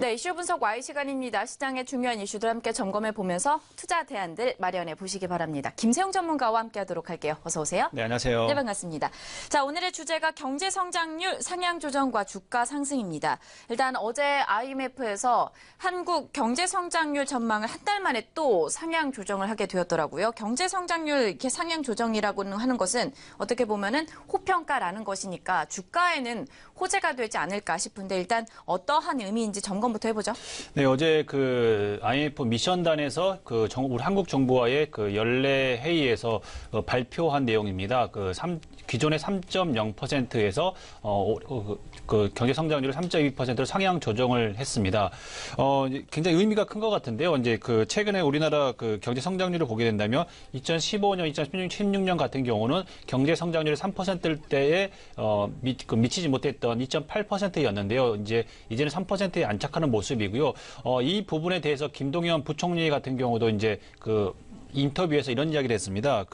네, 이슈 분석 Y 시간입니다. 시장의 중요한 이슈들 함께 점검해 보면서 투자 대안들 마련해 보시기 바랍니다. 김세용 전문가와 함께하도록 할게요. 어서 오세요. 네, 안녕하세요. 네, 반갑습니다. 자, 오늘의 주제가 경제 성장률 상향 조정과 주가 상승입니다. 일단 어제 IMF에서 한국 경제 성장률 전망을 한 달 만에 또 상향 조정을 하게 되었더라고요. 경제 성장률 이렇게 상향 조정이라고 하는 것은 어떻게 보면은 호평가라는 것이니까 주가에는 호재가 되지 않을까 싶은데 일단 어떠한 의미인지 점검부터 해보죠. 네, 어제 그 IMF 미션단에서 우리 한국 정부와의 그 연례 회의에서 발표한 내용입니다. 기존의 3.0%에서 그 경제 성장률을 3.2%로 상향 조정을 했습니다. 굉장히 의미가 큰 것 같은데요. 이제 최근에 우리나라 경제 성장률을 보게 된다면 2015년, 2016년 같은 경우는 경제 성장률이 3%대에 미치지 못했던 2.8%였는데요. 이제는 3%에 안착하는 모습이고요. 이 부분에 대해서 김동연 부총리 같은 경우도 이제 인터뷰에서 이런 이야기를 했습니다.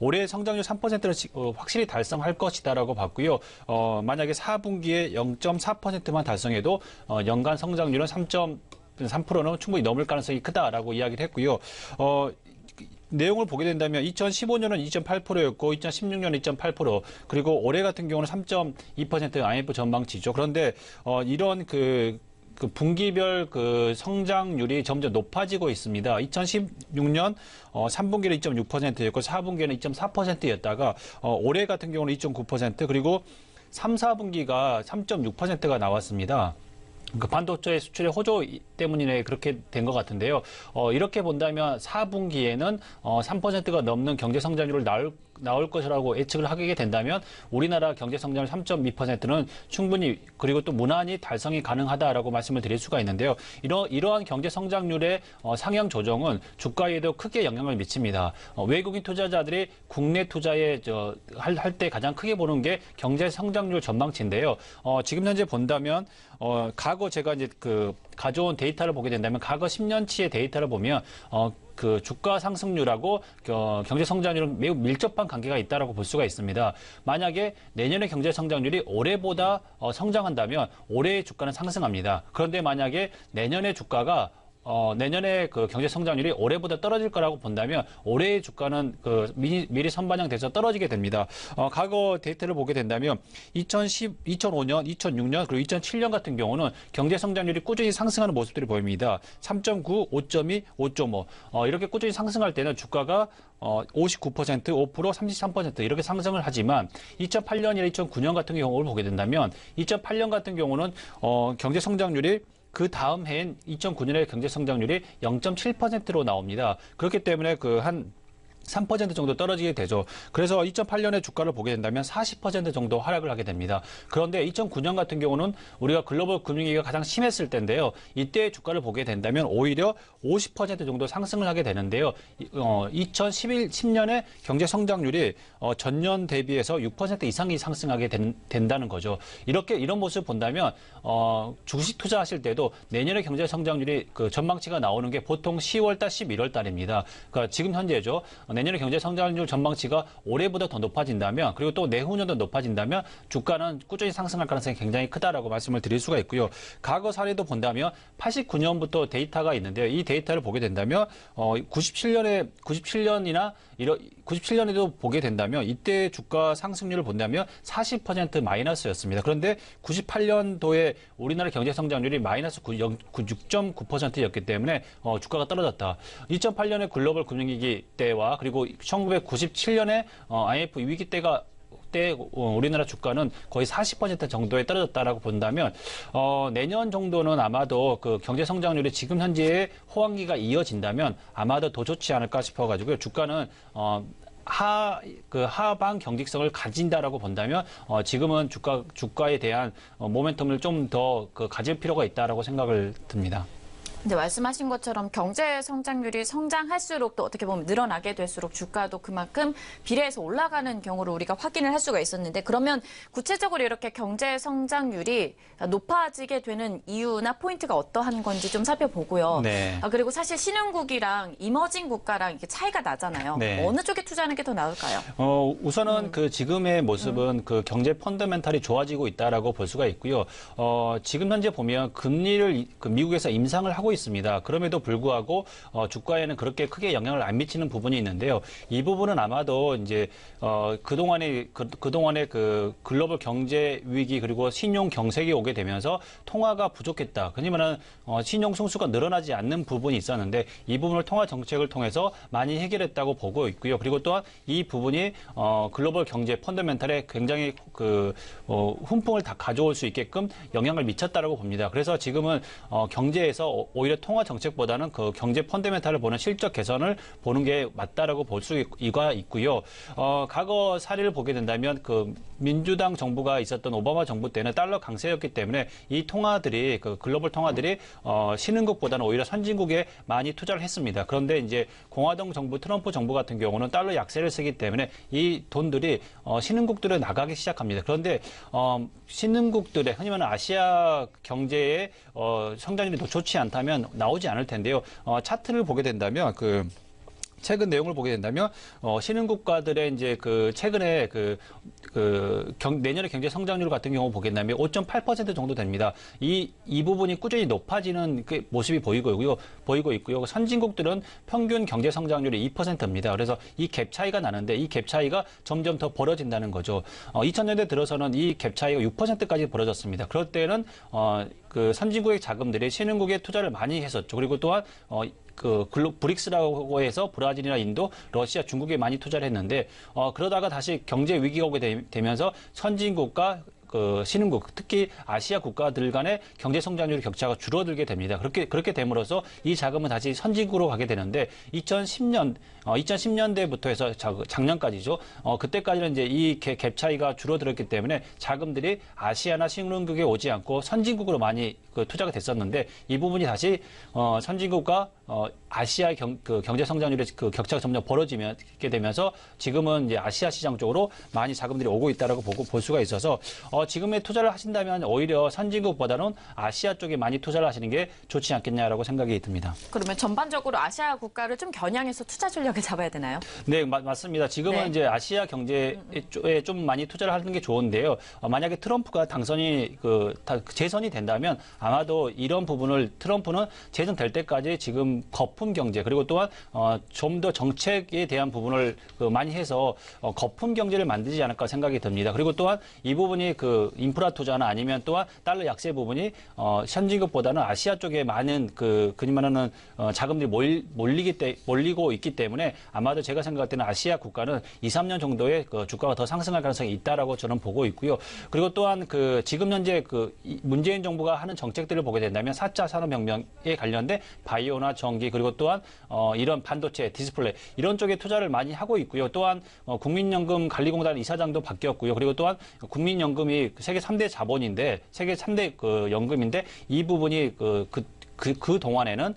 올해 성장률 3%는 확실히 달성할 것이다라고 봤고요. 만약에 4분기에 0.4%만 달성해도 연간 성장률은 3.3%는 충분히 넘을 가능성이 크다라고 이야기를 했고요. 내용을 보게 된다면 2015년은 2.8%였고 2016년은 2.8% 그리고 올해 같은 경우는 3.2% IMF 전망치죠. 그런데 이런 분기별 성장률이 점점 높아지고 있습니다. 2016년 3분기는 2.6%였고 4분기는 2.4%였다가 올해 같은 경우는 2.9% 그리고 3, 4분기가 3.6%가 나왔습니다. 반도체 수출의 호조 때문에 그렇게 된 것 같은데요. 이렇게 본다면 4분기에는 3%가 넘는 경제 성장률을 나올 것이라고 예측을 하게 된다면 우리나라 경제 성장률 3.2%는 충분히 그리고 또 무난히 달성이 가능하다라고 말씀을 드릴 수가 있는데요. 이러한 경제 성장률의 상향 조정은 주가에도 크게 영향을 미칩니다. 외국인 투자자들이 국내 투자에 할 때 가장 크게 보는 게 경제 성장률 전망치인데요. 지금 현재 본다면 과거 제가 이제 가져온 데이터를 보게 된다면 과거 10년치의 데이터를 보면 주가 상승률하고 경제 성장률은 매우 밀접한 관계가 있다라고 볼 수가 있습니다. 만약에 내년의 경제 성장률이 올해보다 성장한다면 올해의 주가는 상승합니다. 그런데 만약에 내년의 주가가 내년에 경제 성장률이 올해보다 떨어질 거라고 본다면 올해의 주가는 미리 선반영돼서 떨어지게 됩니다. 과거 데이터를 보게 된다면 2005년, 2006년 그리고 2007년 같은 경우는 경제 성장률이 꾸준히 상승하는 모습들이 보입니다. 3.9, 5.2, 5.5 이렇게 꾸준히 상승할 때는 주가가 59%, 5%, 33% 이렇게 상승을 하지만 2008년이나 2009년 같은 경우를 보게 된다면 2008년 같은 경우는 경제 성장률이 그 다음 해인 2009년의 경제 성장률이 0.7%로 나옵니다. 그렇기 때문에 한 3% 정도 떨어지게 되죠. 그래서 2008년에 주가를 보게 된다면 40% 정도 하락을 하게 됩니다. 그런데 2009년 같은 경우는 우리가 글로벌 금융위기가 가장 심했을 때인데요. 이때 주가를 보게 된다면 오히려 50% 정도 상승을 하게 되는데요. 2010년에 경제 성장률이 전년 대비해서 6% 이상이 상승하게 된다는 거죠. 이런 모습을 본다면 주식 투자하실 때도 내년의 경제 성장률이 전망치가 나오는 게 보통 10월 달, 11월 달입니다. 그러니까 지금 현재죠. 내년의 경제 성장률 전망치가 올해보다 더 높아진다면 그리고 또 내후년도 높아진다면 주가는 꾸준히 상승할 가능성이 굉장히 크다라고 말씀을 드릴 수가 있고요. 과거 사례도 본다면 89년부터 데이터가 있는데요. 이 데이터를 보게 된다면 97년에도 보게 된다면 이때 주가 상승률을 본다면 40% 마이너스였습니다. 그런데 98년도에 우리나라 경제 성장률이 마이너스 6.9%였기 때문에 주가가 떨어졌다. 2008년의 글로벌 금융위기 때와 그리고 1997년에 IMF 위기 때 우리나라 주가는 거의 40% 정도에 떨어졌다라고 본다면 내년 정도는 아마도 경제 성장률이 지금 현재의 호황기가 이어진다면 아마도 더 좋지 않을까 싶어가지고요. 주가는 하방 경직성을 가진다라고 본다면 지금은 주가에 대한 모멘텀을 좀 더 가질 필요가 있다라고 생각을 듭니다. 근데 말씀하신 것처럼 경제 성장률이 성장할수록 또 어떻게 보면 늘어나게 될수록 주가도 그만큼 비례해서 올라가는 경우를 우리가 확인을 할 수가 있었는데 그러면 구체적으로 이렇게 경제 성장률이 높아지게 되는 이유나 포인트가 어떠한 건지 좀 살펴보고요. 네. 그리고 사실 신흥국이랑 이머징 국가랑 이게 차이가 나잖아요. 네. 어느 쪽에 투자하는 게 더 나을까요? 우선은 그 지금의 모습은 그 경제 펀더멘탈이 좋아지고 있다라고 볼 수가 있고요. 지금 현재 보면 금리를 그 미국에서 임상을 하고 있습니다. 그럼에도 불구하고 주가에는 그렇게 크게 영향을 안 미치는 부분이 있는데요. 이 부분은 아마도 이제 그동안에 그 글로벌 경제 위기 그리고 신용 경색이 오게 되면서 통화가 부족했다. 그러면은 신용 승수가 늘어나지 않는 부분이 있었는데 이 부분을 통화 정책을 통해서 많이 해결했다고 보고 있고요. 그리고 또한 이 부분이 글로벌 경제 펀더멘탈에 굉장히 그 훈풍을 다 가져올 수 있게끔 영향을 미쳤다라고 봅니다. 그래서 지금은 경제에서 오히려 통화 정책보다는 그 경제 펀더멘탈을 보는 실적 개선을 보는 게 맞다라고 볼 수가 있고요. 과거 사례를 보게 된다면 그 민주당 정부가 있었던 오바마 정부 때는 달러 강세였기 때문에 이 통화들이 그 글로벌 통화들이 신흥국보다는 오히려 선진국에 많이 투자를 했습니다. 그런데 이제 공화당 정부 트럼프 정부 같은 경우는 달러 약세를 쓰기 때문에 이 돈들이 신흥국들에 나가기 시작합니다. 그런데 신흥국들의 흔히 말하는 아시아 경제의 성장률이 더 좋지 않다면 나오지 않을 텐데요. 차트를 보게 된다면 최근 내용을 보게 된다면 신흥 국가들의 이제 그 최근에 내년의 경제 성장률 같은 경우 보게 된다면 5.8% 정도 됩니다. 이 부분이 꾸준히 높아지는 그 모습이 보이고 있고요. 선진국들은 평균 경제 성장률이 2%입니다. 그래서 이 갭 차이가 나는데 이 갭 차이가 점점 더 벌어진다는 거죠. 2000년대 들어서는 이 갭 차이가 6%까지 벌어졌습니다. 그럴 때는 그 선진국의 자금들이 신흥국에 투자를 많이 했었죠. 그리고 또한 브릭스라고 해서 브라질이나 인도, 러시아, 중국에 많이 투자를 했는데 그러다가 다시 경제 위기가 오게 되면서 선진국과 그 신흥국, 특히 아시아 국가들 간의 경제 성장률 격차가 줄어들게 됩니다. 그렇게 됨으로써 이 자금은 다시 선진국으로 가게 되는데 2010년대부터 해서 작년까지죠. 그때까지는 이제 이 갭 차이가 줄어들었기 때문에 자금들이 아시아나 신흥국에 오지 않고 선진국으로 많이 투자가 됐었는데 이 부분이 다시 선진국과 아시아의 경제 성장률의 그 격차가 점점 벌어지게 되면서 지금은 이제 아시아 시장 쪽으로 많이 자금들이 오고 있다라고 볼 수가 있어서 지금의 투자를 하신다면 오히려 선진국보다는 아시아 쪽에 많이 투자를 하시는 게 좋지 않겠냐라고 생각이 듭니다. 그러면 전반적으로 아시아 국가를 좀 겨냥해서 투자 전략을 잡아야 되나요? 네, 맞습니다. 지금은 네. 이제 아시아 경제 쪽에 좀 많이 투자를 하는 게 좋은데요. 만약에 트럼프가 재선이 된다면 아마도 이런 부분을 트럼프는 재선될 때까지 지금 거품 경제 그리고 또한 좀 더 정책에 대한 부분을 많이 해서 거품 경제를 만들지 않을까 생각이 듭니다. 그리고 또한 이 부분이 그 인프라 투자나 아니면 또한 달러 약세 부분이 선진국보다는 아시아 쪽에 많은 흔히 말하는 자금들이 몰리고 있기 때문에 아마도 제가 생각할 때는 아시아 국가는 2, 3년 정도의 주가가 더 상승할 가능성이 있다라고 저는 보고 있고요. 그리고 또한 지금 현재 문재인 정부가 하는 정책들을 보게 된다면 4차 산업혁명에 관련된 바이오나 전기 그리고 또한 이런 반도체, 디스플레이 이런 쪽에 투자를 많이 하고 있고요. 또한 국민연금 관리공단 이사장도 바뀌었고요. 그리고 또한 국민연금이 세계 3대 자본인데 세계 3대 연금인데 이 부분이 그 동안에는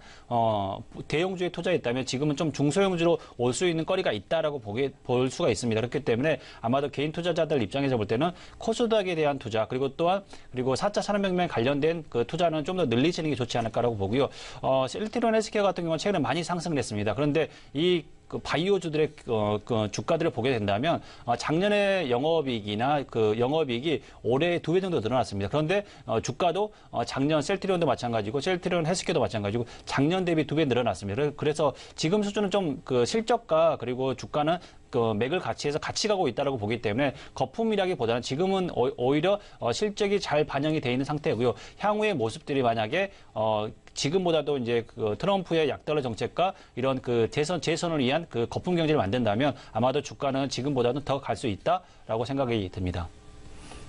대형주에 투자했다면 지금은 좀 중소형주로 올 수 있는 거리가 있다라고 볼 수가 있습니다. 그렇기 때문에 아마도 개인 투자자들 입장에서 볼 때는 코스닥에 대한 투자 그리고 4차 산업혁명에 관련된 그 투자는 좀 더 늘리시는 게 좋지 않을까라고 보고요. 셀트리온 헬스케어 같은 경우는 최근에 많이 상승을 했습니다. 그런데 바이오주들의 주가들을 보게 된다면 작년에 영업이익이나 영업이익이 올해 2배 정도 늘어났습니다. 그런데 주가도 작년 셀트리온도 마찬가지고 셀트리온 헬스케어도 마찬가지고 작년 대비 2배 늘어났습니다. 그래서 지금 수준은 좀 실적과 그리고 주가는 맥을 같이 해서 같이 가고 있다고 보기 때문에 거품이라기보다는 지금은 오히려 실적이 잘 반영이 돼 있는 상태고요. 향후의 모습들이 만약에 지금보다도 이제 트럼프의 약달러 정책과 이런 재선을 위한 거품 경제를 만든다면 아마도 주가는 지금보다는 더 갈 수 있다라고 생각이 듭니다.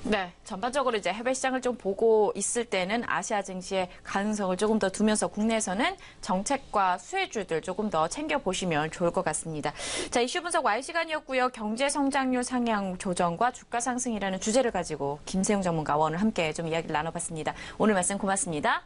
네, 전반적으로 이제 해외 시장을 좀 보고 있을 때는 아시아 증시의 가능성을 조금 더 두면서 국내에서는 정책과 수혜주들 조금 더 챙겨보시면 좋을 것 같습니다. 자, 이슈 분석 Y 시간이었고요. 경제 성장률 상향 조정과 주가 상승이라는 주제를 가지고 김세용 전문가와 오늘 함께 좀 이야기를 나눠봤습니다. 오늘 말씀 고맙습니다.